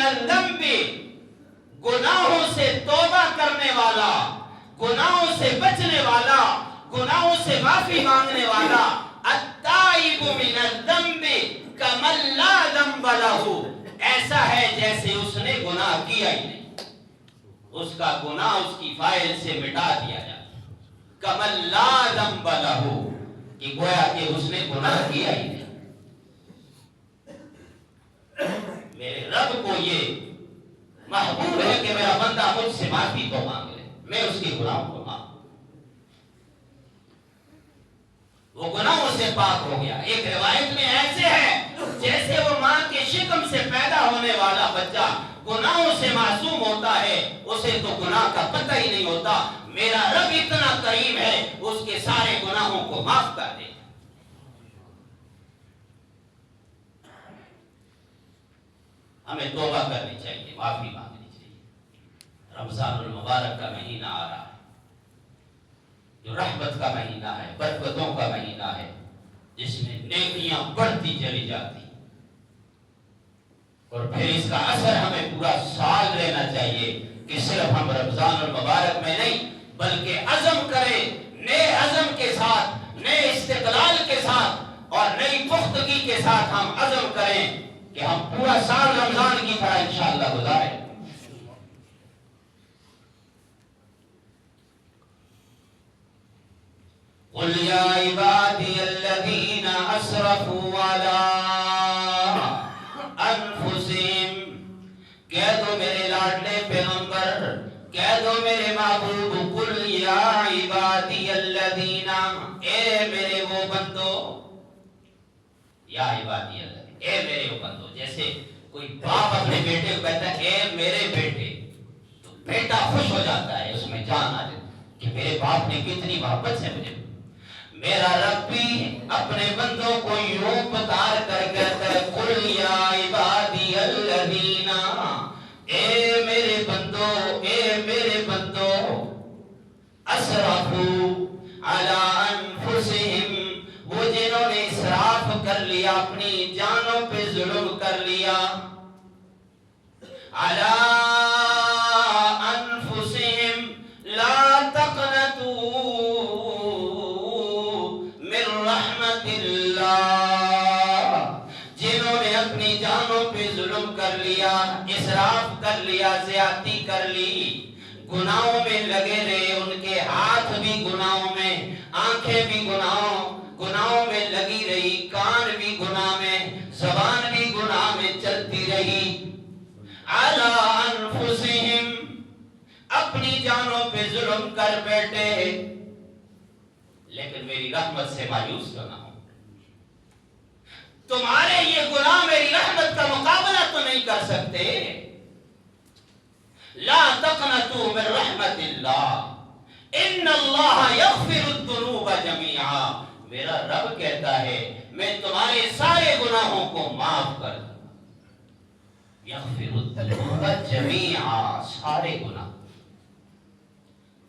الذنب، گناہوں سے توبہ کرنے والا، گناہوں سے بچنے والا، گناہوں سے معافی مانگنے والا، التائب من الذنب کمن لا ذنب لہ، ایسا ہے جیسے اس نے گناہ کیا ہی نہیں، اس کا گناہ اس کی فائل سے مٹا دیا جاتا، کمن لا ذنب لہ، کہ گویا کہ اس نے گناہ کیا ہی نہیں۔ میرے رب کو یہ محبوب ہے کہ میرا بندہ مجھ سے معافی تو مانگ لے، میں اس کی گناہوں کو معاف، وہ گناہوں سے پاک ہو گیا۔ ایک روایت میں ایسے ہے جیسے وہ ماں کے شکم سے پیدا ہونے والا بچہ گناہوں سے معصوم ہوتا ہے، اسے تو گناہ کا پتہ ہی نہیں ہوتا، میرا رب اتنا کریم ہے اس کے سارے گناہوں کو معاف کر دے۔ ہمیں توبہ کرنی چاہیے، معافی مانگنی چاہیے۔ رمضان المبارک کا مہینہ آ رہا ہے جو رحمت کا مہینہ ہے، برکتوں کا مہینہ ہے، جس میں نیکیاں بڑھتی چلی جاتی، اور پھر اس کا اثر ہمیں پورا سال لینا چاہیے کہ صرف ہم رمضان المبارک میں نہیں بلکہ عزم کریں، نئے عزم کے ساتھ، نئے استقلال کے ساتھ اور نئی پختگی کے ساتھ ہم عزم کریں کہ ہم پورا سال رمضان کی طرح انشاءاللہ گزاریں۔ قُلْ يَا عِبَادِيَ الَّذِينَ أَسْرَفُوا عَلَىٰ أَنفُسِهِمْ، کہہ دو میرے لاڈلے پیغمبر، کہہ دو میرے محبوب، قُلْ يَا عِبَادِيَ الَّذِينَ، اے میرے وہ بندو، یا عبادی اللہ، اے میرے وہ بندو۔ جیسے کوئی باپ اپنے بیٹے کو کہتا ہے اے میرے بیٹے، تو بیٹا خوش ہو جاتا ہے، اس میں جان آ جاتی ہے کہ میرے باپ نے کتنی محبت سے مجھے۔ میرا رب بھی اپنے بندوں کو یوں پکار کر کہتا ہے قُلْ يَا عِبَادِيَ الَّذِينَ، اے میرے بندو، اے میرے بندو، اسرفوا علی انفسہم، وہ جنہوں نے اسراف کر لیا، اپنی جانوں پہ ظلم کر لیا، علی انفسہم لا تقنطوا من رحمت اللہ، جنہوں نے اپنی جانوں پہ ظلم کر لیا، اسراف کر لیا، زیادتی کر لی، گناہوں میں لگے رہے، ان کے ہاتھ بھی گناہوں میں، آنکھیں بھی گناہوں میں لگی رہی، کان بھی گناہ میں، زبان بھی گناہ میں چلتی رہی، علی انفسہم، اپنی جانوں پہ ظلم کر بیٹھے، لیکن میری رحمت سے مایوس تو نہ ہو، تمہارے یہ گناہ میری رحمت کا مقابلہ تو نہیں کر سکتے، لا تقنطوا من رحمت اللہ ان اللہ یغفر الذنوب جميعا، میرا رب کہتا ہے میں تمہارے سارے گناہوں کو معاف کر دوں، یغفر الذنوب جميعا، سارے گناہ،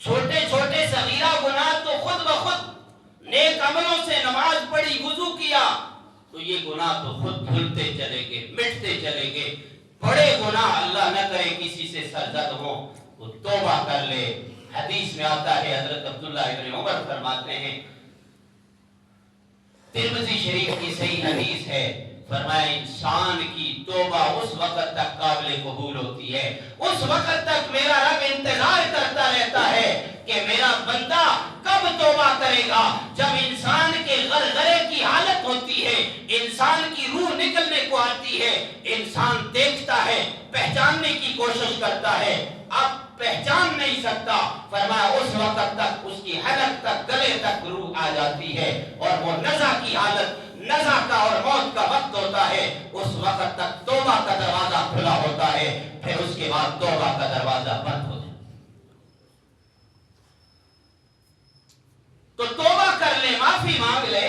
چھوٹے چھوٹے صغیرہ گناہ تو خود بخود نیک عملوں سے نماز پڑھی، وضو کیا تو یہ گناہ تو خود دھلتے چلے گئے، مٹتے چلے گئے، بڑے گناہ اللہ نہ کرے کسی سے سرزد ہو وہ توبہ کر لے۔ حدیث میں آتا ہے، حضرت عبداللہ ابن عمر فرماتے ہیں، ترمذی شریف کی صحیح حدیث ہے، فرمایا انسان کی توبہ اس وقت تک قابل قبول ہوتی ہے، اس وقت تک میرا رب انتظار کرتا رہتا ہے کہ میرا بندہ کب توبہ کرے گا۔ جب انسان کے غرغرے کی حالت ہوتی ہے، انسان کی روح نکلنے کو آتی ہے، انسان دیکھتا ہے، پہچاننے کی کوشش کرتا ہے، اب پہچان نہیں سکتا، فرمایا اس وقت تک اس کی حلق تک، گلے تک روح آ جاتی ہے، اور وہ نزع کی حالت، نزع کا اور موت کا وقت ہوتا ہے، اس وقت تک توبہ کا دروازہ کھلا ہوتا ہے، پھر اس کے بعد توبہ کا دروازہ بند ہو جاتا ہے۔ تو توبہ کر لے، معافی مانگ لے،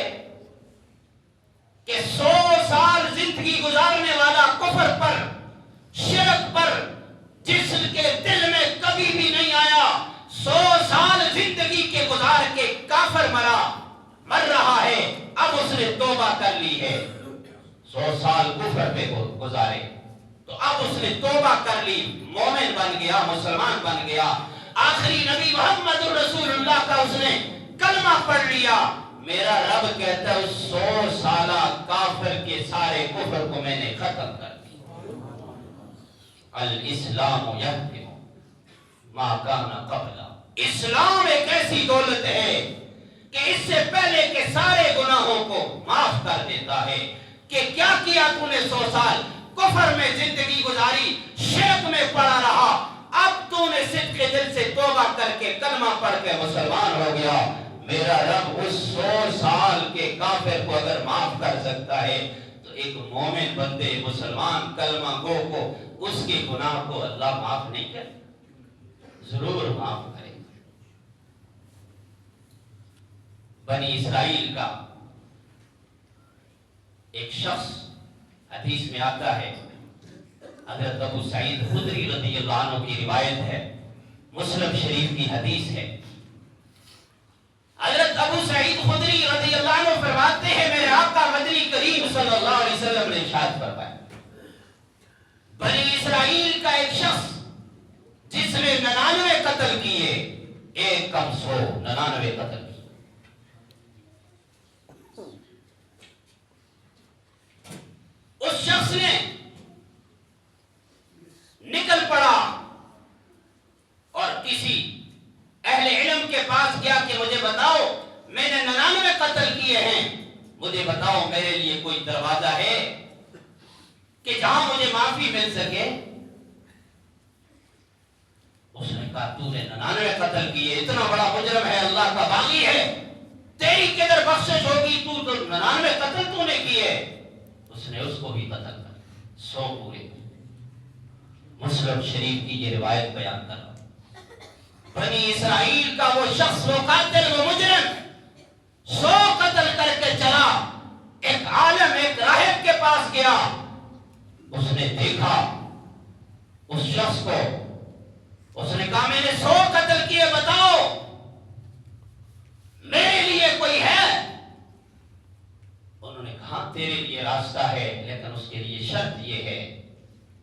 کہ 100 سال زندگی گزارنے والا کفر پر، شرک پر، جس کے دل میں کبھی بھی نہیں آیا، 100 سال زندگی کے گزار کے کافر مر رہا ہے، اب اس نے توبہ کر لی ہے، 100 سال کفر پہ گزارے، تو اب اس نے توبہ کر لی، مومن بن گیا، مسلمان بن گیا، آخری نبی محمد رسول اللہ کا اس نے کلمہ پڑھ لیا۔ میرا رب کہتا ہے اس 100 سالہ کافر کے سارے کفر کو میں نے ختم کر دیا۔ الاسلام یہدم ما کان قبلہ، اسلام ایک ایسی دولت ہے کہ اس سے پہلے کے سارے گناہوں کو معاف کر دیتا ہے۔ کہ کیا کیا تو نے 100 سال کفر میں زندگی گزاری، شرک میں پڑا رہا، اب تو نے صدق دل سے توبہ کر کے کلمہ پڑھ کے مسلمان ہو گیا۔ میرا رب اس 100 سال کے کافر کو اگر معاف کر سکتا ہے تو ایک مومن بندے مسلمان کلمہ گو کو اس کے گناہ کو اللہ معاف نہیں کرے؟ ضرور معاف کرے۔ بنی اسرائیل کا ایک شخص، حدیث میں آتا ہے، حضرت ابو سعید خدری رضی اللہ عنہ کی روایت ہے، مسلم شریف کی حدیث ہے۔ حضرت ابو سعید خدری رضی اللہ عنہ فرماتے ہیں میرے آقا مدنی کریم صلی اللہ علیہ وسلم نے ارشاد فرمایا، بنی اسرائیل کا ایک شخص جس نے 99 قتل کیے، ایک کم 100، 99 قتل کیے۔ اس شخص نے نکل پڑا اور کسی اہل علم کے پاس گیا کہ مجھے بتاؤ میں نے 99 قتل کیے ہیں، مجھے بتاؤ میرے لیے کوئی دروازہ ہے کہ جہاں مجھے معافی مل سکے۔ اس نے کہا تو نے 99 قتل کیے، اتنا بڑا مجرم ہے، اللہ کا باغی ہے، تیری کدھر بخشش ہوگی؟ تو 99 قتل تو نے کیے۔ اس نے اس کو بھی قتل کر 100 پورے۔ مسلم شریف کی یہ روایت بیان کر رہا ہوں۔ بنی اسرائیل کا وہ شخص، وہ قاتل، وہ مجرم 100 قتل کر کے چلا، ایک عالم، ایک راہب کے پاس گیا، اس نے دیکھا اس شخص کو، اس نے کہا میں نے 100 قتل کیے، بتاؤ میرے لیے کوئی ہے؟ انہوں نے کہا تیرے لیے راستہ ہے، لیکن اس کے لیے شرط یہ ہے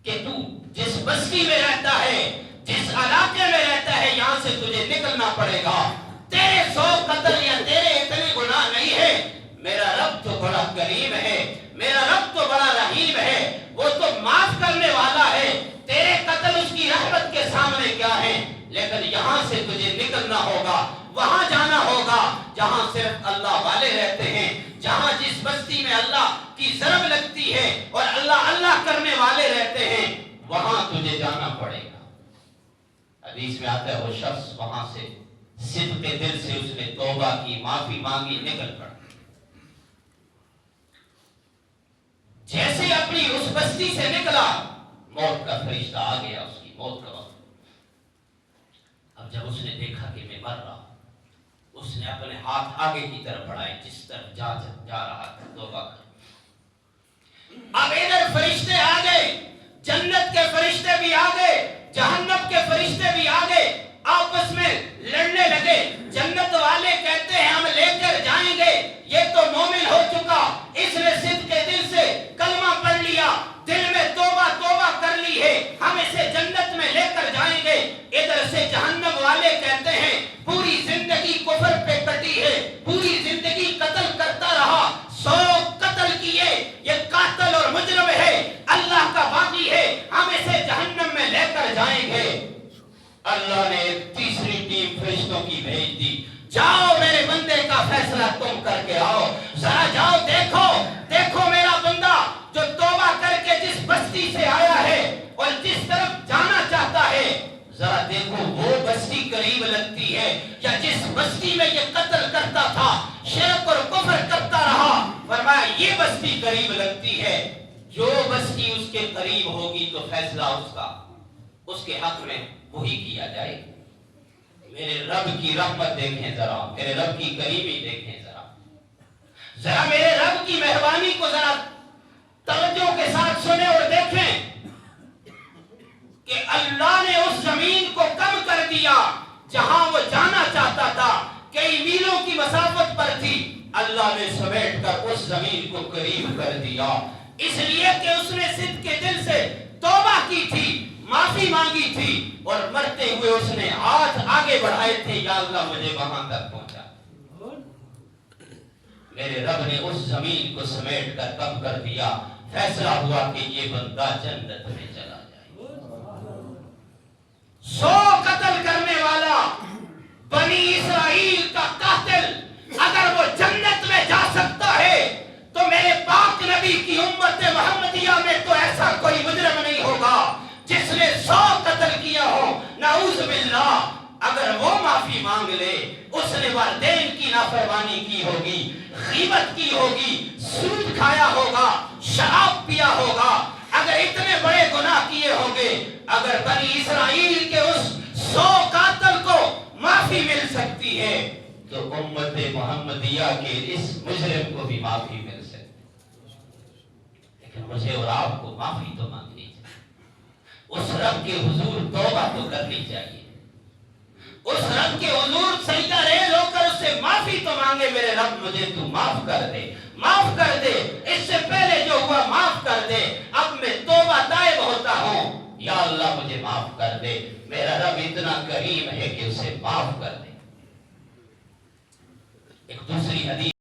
کہ تو جس بستی میں رہتا ہے، جس علاقے میں رہتا ہے، یہاں سے تجھے نکلنا پڑے گا۔ تیرے 100 قتل یا تیرے اتنے گناہ نہیں ہے، میرا رب تو بڑا کریم ہے، میرا رب تو بڑا رحیم ہے، وہ تو معاف کرنے والا ہے، تیرے قتل اس کی رحمت کے سامنے کیا ہے؟ لیکن یہاں سے تجھے نکلنا ہوگا، وہاں جانا ہوگا جہاں صرف اللہ والے رہتے ہیں، جہاں جس بستی میں اللہ کی ضرب لگتی ہے اور اللہ اللہ کرنے والے رہتے ہیں، وہاں تجھے جانا پڑے گا۔ حدیث میں آتا ہے وہ شخص وہاں سے صدق دل سے اس نے توبہ کی، معافی مانگی، نکل پڑا۔ جیسے اپنی اس بستی سے نکلا، موت کا فرشتہ آ گیا، اس کی موت کا وقت۔ اب جب اس نے دیکھا کہ میں مر رہا، اس نے اپنے ہاتھ آگے کی طرف بڑھائے، جس طرف جا رہا تھا توبہ کر۔ اب ادھر فرشتے آ گئے، جنت کے فرشتے بھی آ گئے، جہنم کے فرشتے بھی آ گئے، آپس میں لڑنے لگے۔ جنت والے کہتے ہیں ہم لے کر جائیں گے، یہ تو مومن ہو چکا، اس نے صدق کے دل سے کلمہ پڑھ لیا، دل میں توبہ کر لی ہے، ہم اسے جنت میں لے کر جائیں گے۔ ادھر سے جہنم والے کہتے ہیں پوری زندگی کفر پہ کٹی ہے، پوری زندگی قتل کرتا رہا، 100 قتل کیے، یہ قاتل اور مجرم ہے، اللہ کا باغی ہے، ہم اسے جہنم میں لے کر جائیں گے۔ اللہ نے ایک تیسری ٹیم فرشتوں کی بھیج دی، جاؤ میرے بندے کا فیصلہ تم کر کے آؤ، ذرا جاؤ دیکھو میرا بندہ جو توبہ کر کے جس بستی سے آیا ہے اور جس طرف جانا چاہتا ہے، ذرا دیکھو وہ بستی قریب لگتی ہے یا جس بستی میں یہ قتل کرتا تھا، شرک اور کفر کرتا رہا؟ فرمایا یہ بستی قریب لگتی ہے، جو بستی اس کے قریب ہوگی تو فیصلہ اس کے حق میں وہی کیا جائے۔ میرے رب کی رحمت دیکھیں ذرا، میرے رب کی قریبی دیکھیں ذرا میرے رب کی مہربانی کو ذرا توجہ کے ساتھ سنیں اور دیکھیں کہ اللہ نے اس زمین کو کم کر دیا جہاں وہ جانا چاہتا تھا، کئی میلوں کی مسافت پر تھی، اللہ نے سمیٹ کر اس زمین کو قریب کر دیا، اس لیے کہ اس نے صدق کے دل سے توبہ توبہ کی تھی، معافی مانگی تھی، اور مرتے ہوئے اس نے ہاتھ آگے بڑھائے تھے، یا اللہ مجھے وہاں تک پہنچا۔ میرے رب نے اس زمین کو سمیٹ کر کم کر دیا، فیصلہ ہوا کہ یہ بندہ جنت میں چلا جائے۔ 100 قتل کرنے والا بنی اسرائیل کا قاتل اگر وہ جنت میں جا سکتا ہے تو میرے پاک نبی کی امت محمدیہ میں تو ایسا کوئی مجرم نہیں ہوگا جس نے 100 قتل کیا ہو، نعوذ باللہ۔ اگر وہ معافی مانگ لے، اس نے والدین کی نافرمانی کی ہوگی، غیبت کی ہوگی، سود کھایا ہوگا، شراب پیا ہوگا، اگر اتنے بڑے گناہ کیے ہوں گے، اگر بنی اسرائیل کے اس 100 قاتل کو معافی مل سکتی ہے تو امت محمدیہ کے اس مجرم کو بھی معافی مل سکتی ہے۔ لیکن مجھے اور آپ کو معافی تو مانگنی چاہیے، اس رب کے حضور توبہ تو کرنی چاہیے، اس رب کے حضور سجدہ ریز ہو کر اس سے معافی تو مانگے، میرے رب مجھے تو معاف کر دے، معاف کر دے، اس سے پہلے جو ہوا معاف کر دے، اب میں توبہ تائب ہوتا ہوں، یا اللہ مجھے معاف کر دے۔ میرا رب اتنا کریم ہے کہ اسے معاف کر دے۔ ایک دوسری حدیث